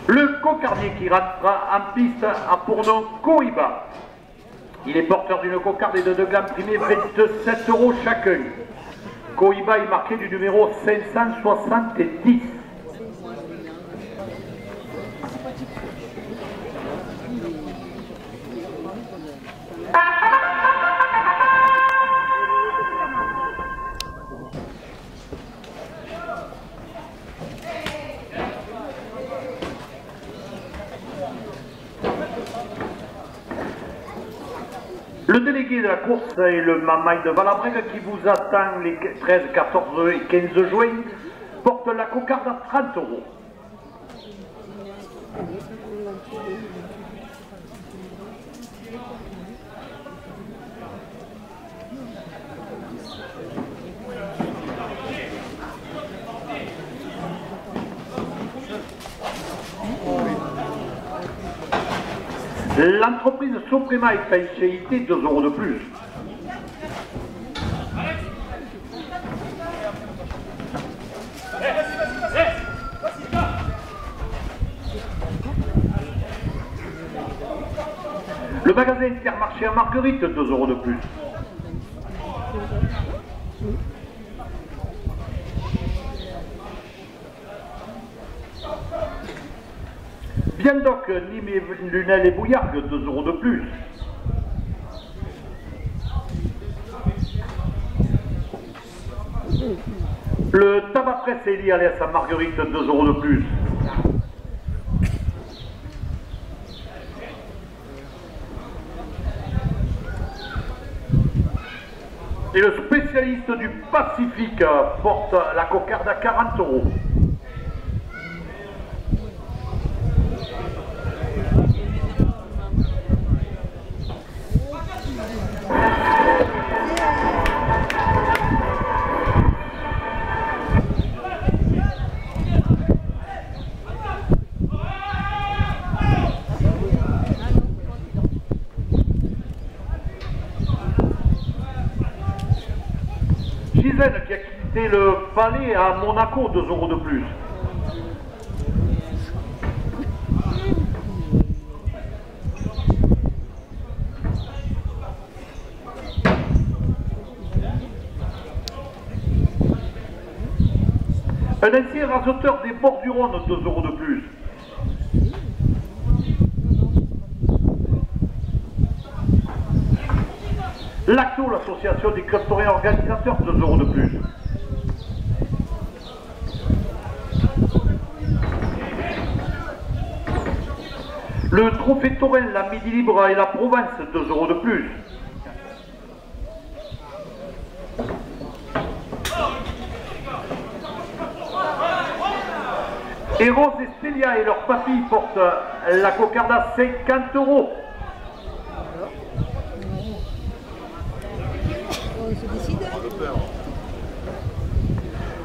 Le cocardier qui rentrera en piste a pour nom Cohiba. Il est porteur d'une cocarde et de 2 glands primés, 27 € chacun. Cohiba est marqué du numéro 570. Le délégué de la course est le Mamaï de Valabrègue qui vous attend les 13, 14 et 15 juin, porte la cocarde à 30 €. L'entreprise Soprema Étanchéité, 2 € de plus. Le magasin Intermarché à Marguerite, 2 € de plus. Viandoc, Nîmes, Lunel et Bouillargues, 2 € de plus. Le tabac presse Elie alias à Marguerite, 2 € de plus. Et le spécialiste du Pacifique porte la cocarde à 40 €. Gisèle qui a quitté le palais à Monaco, 2 € de plus. Un ancien raseteur des bords du Rhône, 2 € de plus. L'ACTO, l'association des clubs taurins organisateurs, 2 € de plus. Le trophée taurin, la Midi Libre et la Provence, 2 € de plus. Et Rose et Célia et leur papy portent la cocarde à 50 €.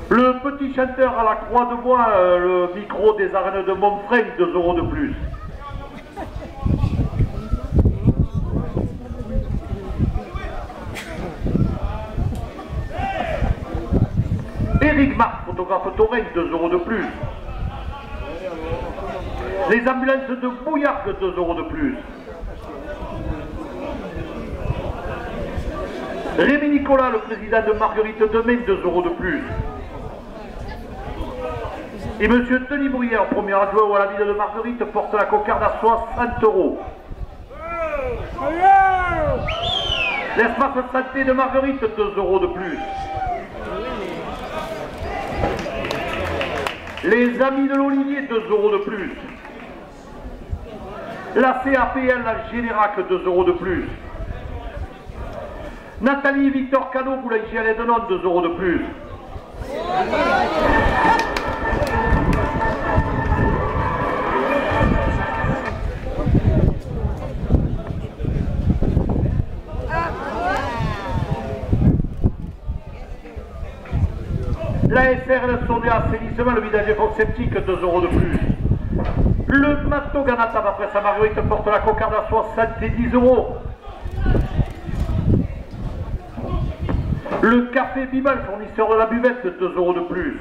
Le petit chanteur à la croix de bois, le micro des arènes de Montfray, 2 € de plus. Éric Marc, photographe taurin, 2 € de plus. Les ambulances de Bouillargues, 2 € de plus. Rémi Nicolas, le président de Marguerite Demain, 2 € de plus. Et M. Denis Bruyère, premier adjoint à la ville de Marguerite, porte la cocarde à 60 €. L'espace santé de Marguerite, 2 € de plus. Les amis de l'Olivier, 2 € de plus. La CAPL, la Générac, 2 € de plus. Nathalie et Victor Cano, boulanger à l'aide-non, 2 € de plus. La SR, le sonde à assainissement, le vidager septique, 2 € de plus. Le Mato Ganata, après sa Marguerite, porte la cocarde à 70 €. Le café Bimal, fournisseur de la buvette, 2 € de plus.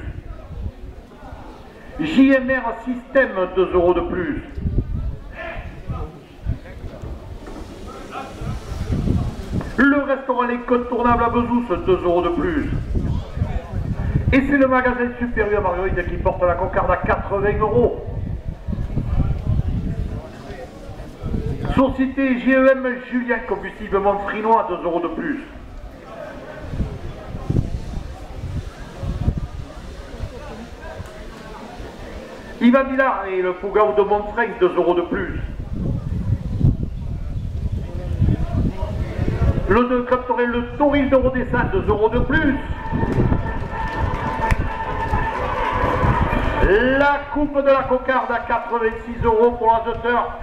JMR Système, 2 € de plus. Le restaurant Les Contournables à Bezous, 2 € de plus. Et c'est le magasin supérieur Marguerite qui porte la cocarde à 80 €. Société GEM Julien, combustible Montfrinois, 2 € de plus. Ivan Villard et le Fougaou de Montfrein, 2 € de plus. Le Club Torel, le Toril de Rodessin, 2 € de plus. La coupe de la cocarde à 86 € pour l'azoteur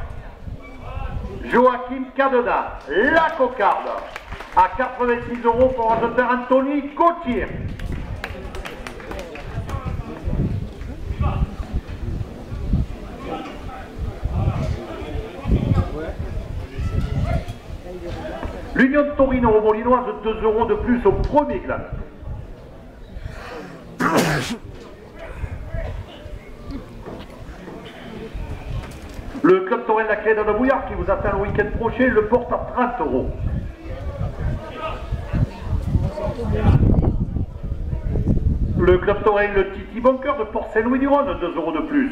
Joachim Cadena. La cocarde à 86 € pour l'azoteur Anthony Gauthier. L'Union de Torino Molinoise, 2 € de plus au premier glas. Le Club Torel La Clé de Bouillard qui vous attend le week-end prochain le porte à 30 €. Le Club Torel le Titi Bunker de Port-Saint-Louis-du-Rhône, 2 € de plus.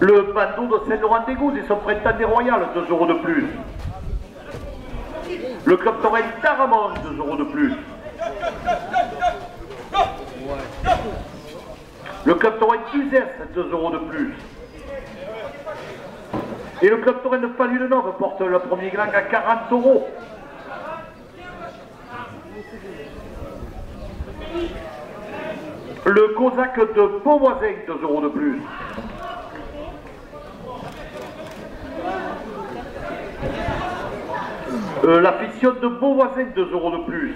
Le Bandeau de Saint-Laurent-des-Gouzes et son printemps des Royales, 2 € de plus. Le Club Torel Taramon, 2 € de plus. Le Club Torel Uzès, 2 € de plus. Et le Club Torel de Palu-le-Nove porte le premier glang à 40 €. Le Cosaque de Beauvoisin, 2 € de plus. La fiction de Beauvoisin, 2 € de plus.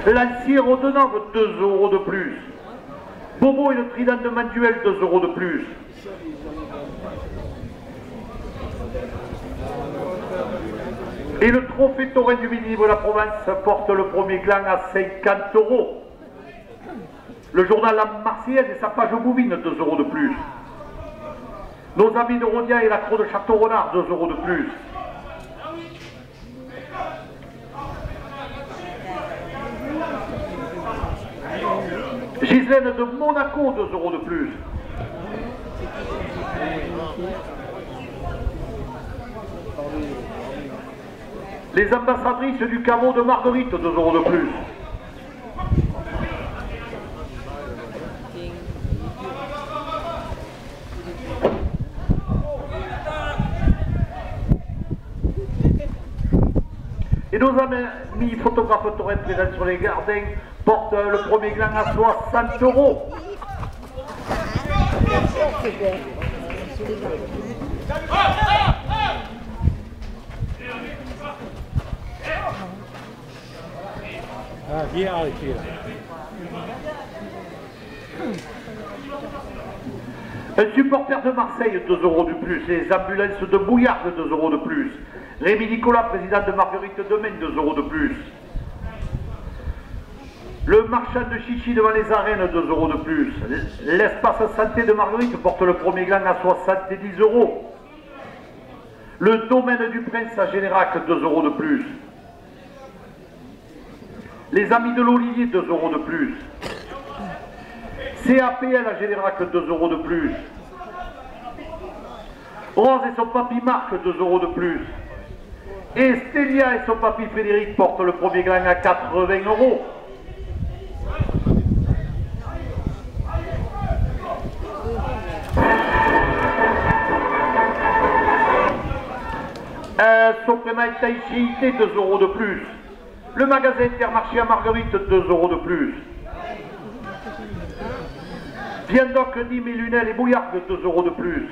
L'Ancier Rodenove, 2 € de plus. Bobo et le Trident de Manuel, 2 € de plus. Et le trophée taurin du Midi de la Provence porte le premier gland à 50 €. Le journal La Marseillaise et sa page bouvine, 2 € de plus. Nos amis de Rodia et la Croix de Château-Renard, 2 € de plus. Gislaine de Monaco, 2 € de plus. Les ambassadrices du caveau de Marguerite, 2 € de plus. Et nos amis photographes taurins présents sur les gardins portent le premier gland à 60 €. Un supporter de Marseille, 2 € de plus. Les ambulances de Bouillard, 2 € de plus. Rémi Nicolas, président de Marguerite Demain, 2 € de plus. Le marchand de chichi devant les arènes, 2 € de plus. L'espace santé de Marguerite porte le premier gland à 70 €. Le domaine du Prince à Générac, 2 € de plus. Les amis de l'Olivier, 2 € de plus. CAPL à Générac, 2 € de plus. Rose et son papy Marc, 2 € de plus. Et Stélia et son papy Frédéric portent le premier gland à 80 €. Soprema et Taïchi, 2 € de plus. Le magasin Intermarché à Marguerite, 2 € de plus. Viandoc, Nîmes et Lunel et Bouillard, 2 € de plus.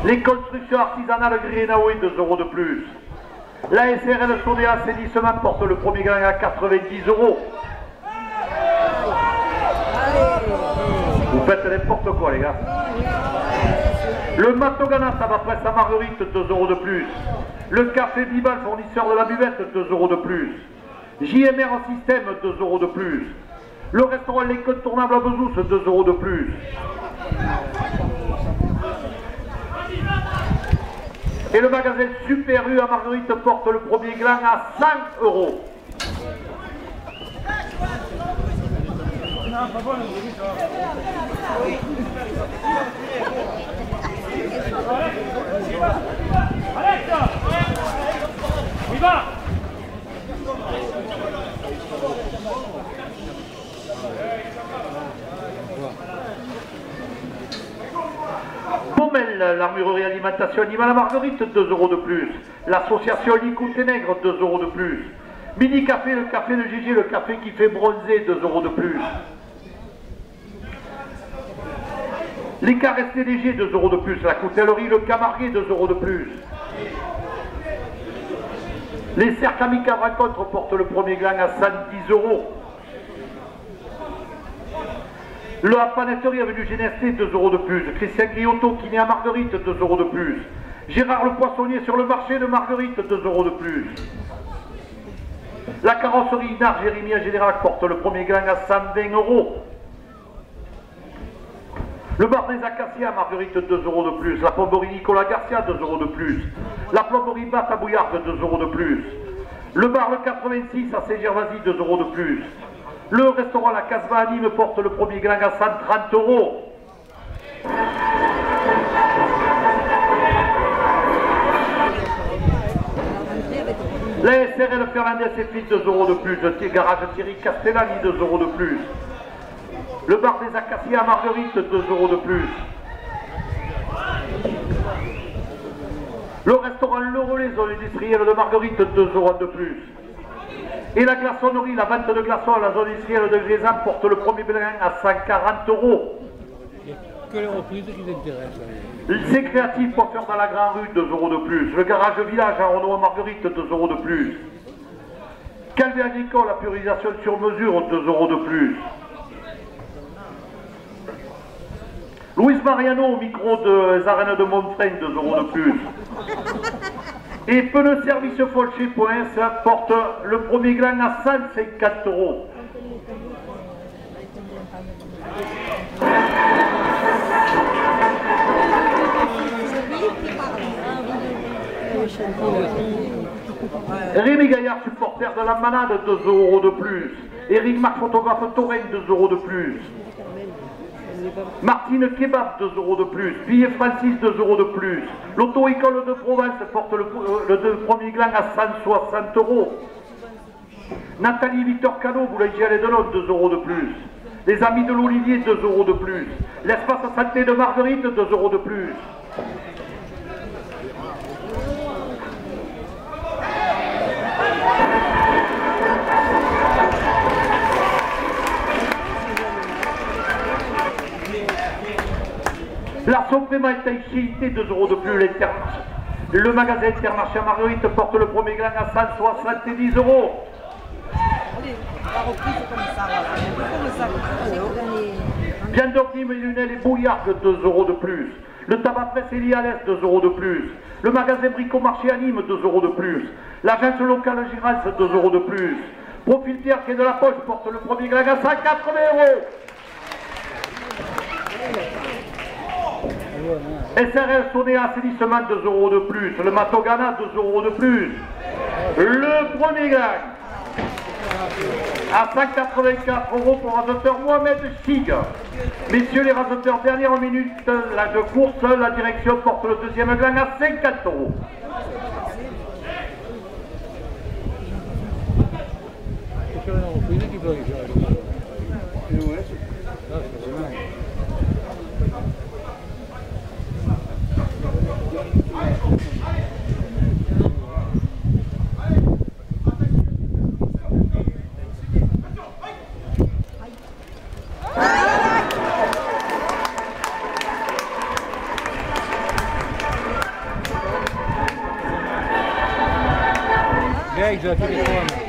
Les constructions artisanales Grénaoué, 2 € de plus. La SRL Sodea Assainissement porte le premier gain à 90 €. Vous faites n'importe quoi, les gars. Le Matogana, ça va presque à Marguerite, 2 € de plus. Le Café Bibal, fournisseur de la buvette, 2 € de plus. JMR en système, 2 € de plus. Le restaurant L'Incontournable à Bezous, 2 € de plus. Et le magasin Super U à Marguerite porte le premier gland à 5 €. Pommel, l'armurerie alimentation animale à Marguerite, 2 € de plus. L'association Licoute Nègre, 2 € de plus. Mini Café, le café de Gigi, le café qui fait bronzer, 2 € de plus. Les caresses TDG, 2 € de plus. La coutellerie, le Camarguais, 2 € de plus. Les cercles amicales rencontres portent le premier gland à 110 €. La panetterie avenue Génesté, 2 € de plus. Christian Griotto qui naît à Marguerite, 2 € de plus. Gérard le poissonnier sur le marché de Marguerite, 2 € de plus. La carrosserie Inard Jérémy à Général porte le premier gland à 120 €. Le bar des Acacias à Marguerite, 2 € de plus. La plomberie Nicolas Garcia, 2 € de plus. La plomberie Batte à Bouillarde, 2 € de plus. Le bar Le 86 à Saint-Gervasy, 2 € de plus. Le restaurant La Casbah à Nîmes porte le premier gland à 130 €. La SRL Fernandez et Fils, 2 € de plus. Le garage Thierry Castellani, 2 € de plus. Le bar des Acacias à Marguerite, 2 € de plus. Le restaurant Le Relais, zone industrielle de Marguerite, 2 € de plus. Et la glaçonnerie, la vente de glaçons à la zone industrielle de Grézan porte le premier gland à 140 €. Que les reprises qui les intéressent. C'est créatif pour faire dans la Grande Rue, 2 € de plus. Le garage village à Renaud à Marguerite, 2 € de plus. Calvé agricole, la purisation sur mesure, 2 € de plus. Louise Mariano au micro des arènes de Montfrain, 2 € de plus. Et Pneu Service Folcher.s porte le premier gland à 150 €. Rémi Gaillard, supporter de la Manade, 2 € de plus. Eric Marc, photographe Torrent, 2 € de plus. Martine Kebab, 2 € de plus. Pierre Francis, 2 € de plus. L'auto-école de Provence porte le premier gland à 160 €. Nathalie Victor Cano, boulanger à l'Edelon, 2 € de plus. Les amis de l'Olivier, 2 € de plus. L'espace santé de Marguerite, 2 € de plus. La Suprema Intensité, 2 € de plus. Le magasin Intermarché à Marguerite porte le premier gland à 170 €. Bien d'Ordim et Lunel et Bouillarde, 2 € de plus. Le tabac presse Elialès, 2 € de plus. Le magasin Bricomarché à Nîmes, 2 € de plus. L'agence locale Girals, 2 € de plus. Profil Pierre qui est de la Poche porte le premier gland à 180 €. SRL Sodea Assainissement, 2 € de plus. Le Matogana, 2 € de plus. Le premier gland à 184 € pour raseteur Mohamed Chig. Messieurs les raseteurs, dernière minute, l'âge de course, la direction porte le deuxième gland à 50 €. direct de la téléphone.